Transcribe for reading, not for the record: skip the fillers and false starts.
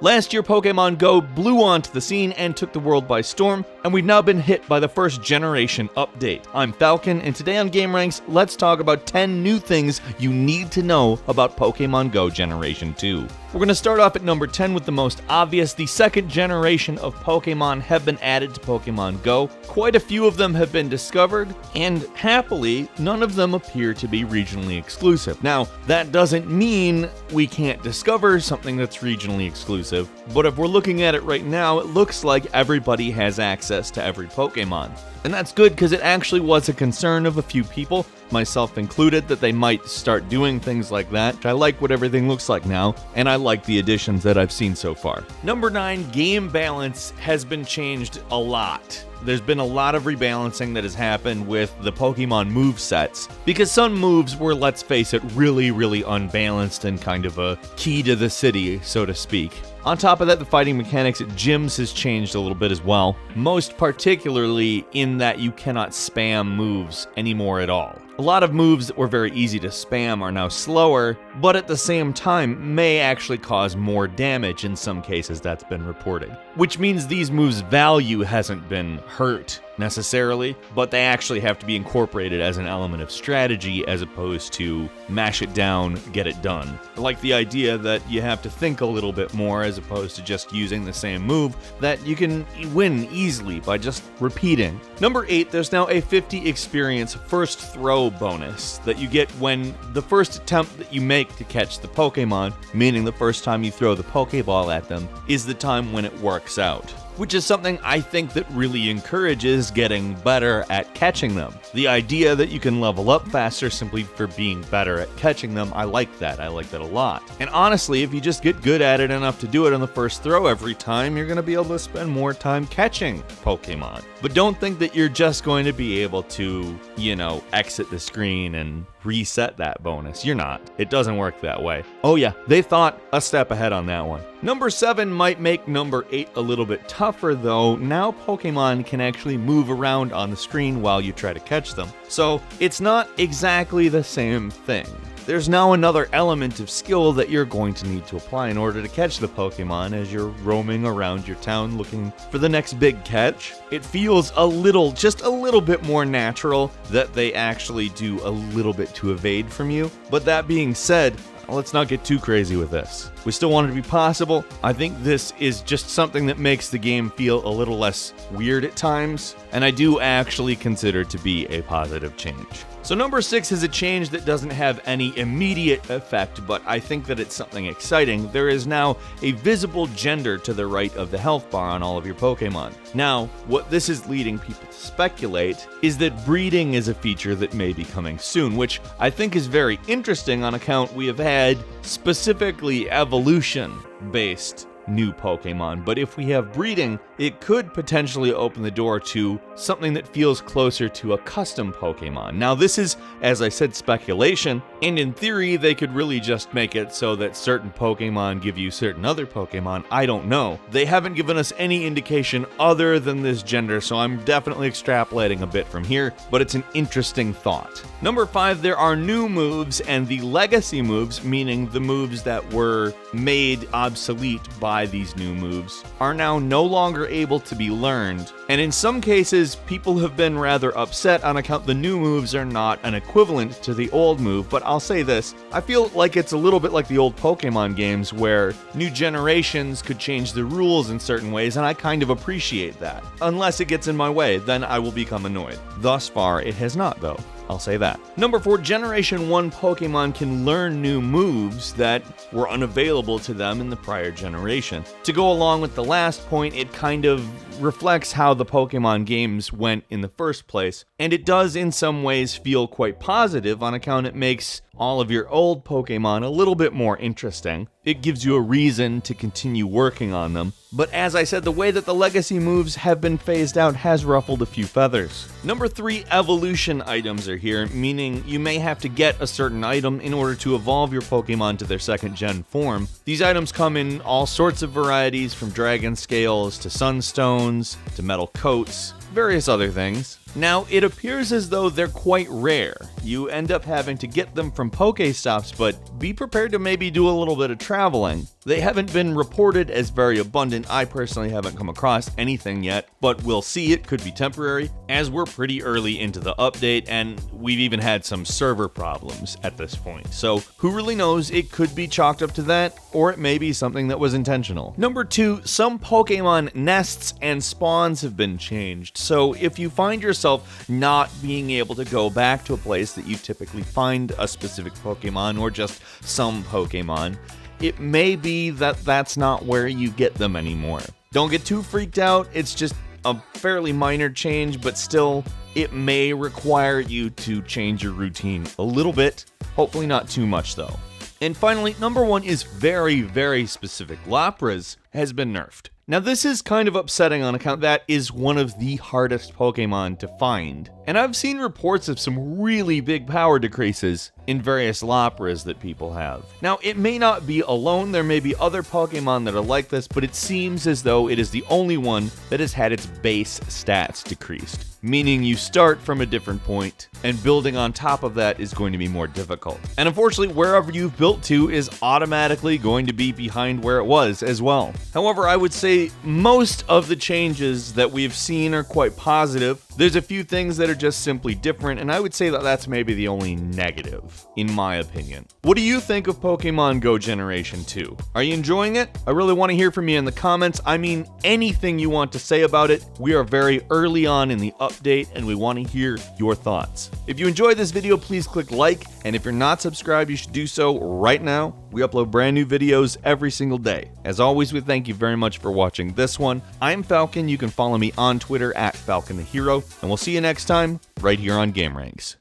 Last year, Pokemon Go blew onto the scene and took the world by storm, and we've now been hit by the first generation update. I'm Falcon, and today on gameranx, let's talk about 10 new things you need to know about Pokemon Go Generation 2. We're going to start off at number 10 with the most obvious. The second generation of Pokemon have been added to Pokemon Go. Quite a few of them have been discovered, and happily, none of them appear to be regionally exclusive. Now, that doesn't mean we can't discover something that's regionally exclusive, but if we're looking at it right now, it looks like everybody has access to every Pokemon. And that's good because it actually was a concern of a few people, myself included, that they might start doing things like that. I like what everything looks like now, and I like the additions that I've seen so far. Number 9, game balance has been changed a lot. There's been a lot of rebalancing that has happened with the Pokemon move sets, because some moves were, let's face it, really unbalanced and kind of a key to the city, so to speak. On top of that, the fighting mechanics at gyms has changed a little bit as well, most particularly in that you cannot spam moves anymore at all. A lot of moves that were very easy to spam are now slower, but at the same time may actually cause more damage in some cases. That's been reported. Which means these moves' value hasn't been hurt necessarily, but they actually have to be incorporated as an element of strategy as opposed to mash it down, get it done. I like the idea that you have to think a little bit more as opposed to just using the same move, that you can win easily by just repeating. Number 8, there's now a 50 experience first throw bonus that you get when the first attempt that you make to catch the Pokemon, meaning the first time you throw the Pokeball at them, is the time when it works out. Which is something I think that really encourages getting better at catching them. The idea that you can level up faster simply for being better at catching them, I like that. I like that a lot. And honestly, if you just get good at it enough to do it on the first throw every time, you're going to be able to spend more time catching Pokemon. But don't think that you're just going to be able to, exit the screen and reset that bonus. You're not. It doesn't work that way. Oh yeah, they thought a step ahead on that one. Number 7 might make number 8 a little bit tougher though. Now Pokemon can actually move around on the screen while you try to catch them. So it's not exactly the same thing. There's now another element of skill that you're going to need to apply in order to catch the Pokemon as you're roaming around your town looking for the next big catch. It feels just a little bit more natural that they actually do a little bit to evade from you. But that being said, let's not get too crazy with this. We still want it to be possible. I think this is just something that makes the game feel a little less weird at times, and I do actually consider it to be a positive change. So number 6 is a change that doesn't have any immediate effect, but I think that it's something exciting. There is now a visible gender to the right of the health bar on all of your Pokemon. Now, what this is leading people to speculate is that breeding is a feature that may be coming soon, which I think is very interesting on account we have had specifically evolution-based new Pokemon, but if we have breeding, it could potentially open the door to something that feels closer to a custom Pokemon. Now this is, as I said, speculation, and in theory they could really just make it so that certain Pokemon give you certain other Pokemon. I don't know. They haven't given us any indication other than this gender, so I'm definitely extrapolating a bit from here, but it's an interesting thought. Number 5, there are new moves, and the legacy moves, meaning the moves that were made obsolete by these new moves, are now no longer able to be learned. And in some cases, people have been rather upset on account the new moves are not an equivalent to the old move, but I'll say this, I feel like it's a little bit like the old Pokemon games where new generations could change the rules in certain ways, and I kind of appreciate that. Unless it gets in my way, then I will become annoyed. Thus far, it has not though. I'll say that. Number 4, Generation 1 Pokemon can learn new moves that were unavailable to them in the prior generation. To go along with the last point, it kind of reflects how the Pokemon games went in the first place, and it does in some ways feel quite positive on account it makes all of your old Pokemon a little bit more interesting. It gives you a reason to continue working on them. But as I said, the way that the legacy moves have been phased out has ruffled a few feathers. Number 3, evolution items are here, meaning you may have to get a certain item in order to evolve your Pokemon to their second gen form. These items come in all sorts of varieties, from dragon scales to sunstones to metal coats, various other things. Now, it appears as though they're quite rare. You end up having to get them from Pokestops, but be prepared to maybe do a little bit of traveling. They haven't been reported as very abundant. I personally haven't come across anything yet, but we'll see. It could be temporary, as we're pretty early into the update, and we've even had some server problems at this point. So who really knows? It could be chalked up to that, or it may be something that was intentional. Number 2, some Pokemon nests and spawns have been changed. So if you find yourself not being able to go back to a place that you typically find a specific Pokemon or just some Pokemon, it may be that that's not where you get them anymore. Don't get too freaked out. It's just a fairly minor change, but still, it may require you to change your routine a little bit. Hopefully not too much though. And finally, number 1 is very, very specific. Lapras has been nerfed. Now this is kind of upsetting on account that is one of the hardest Pokemon to find. And I've seen reports of some really big power decreases in various Lapras that people have. Now it may not be alone, there may be other Pokemon that are like this, but it seems as though it is the only one that has had its base stats decreased. Meaning you start from a different point, and building on top of that is going to be more difficult. And unfortunately, wherever you've built to is automatically going to be behind where it was as well. However, I would say most of the changes that we've seen are quite positive. There's a few things that are just simply different, and I would say that that's maybe the only negative, in my opinion. What do you think of Pokemon Go Generation 2? Are you enjoying it? I really want to hear from you in the comments. I mean, anything you want to say about it. We are very early on in the update, and we want to hear your thoughts. If you enjoyed this video, please click like, and if you're not subscribed, you should do so right now. We upload brand new videos every single day. As always, we thank you very much for watching this one. I'm Falcon. You can follow me on Twitter at Falcon the Hero, and we'll see you next time right here on gameranx.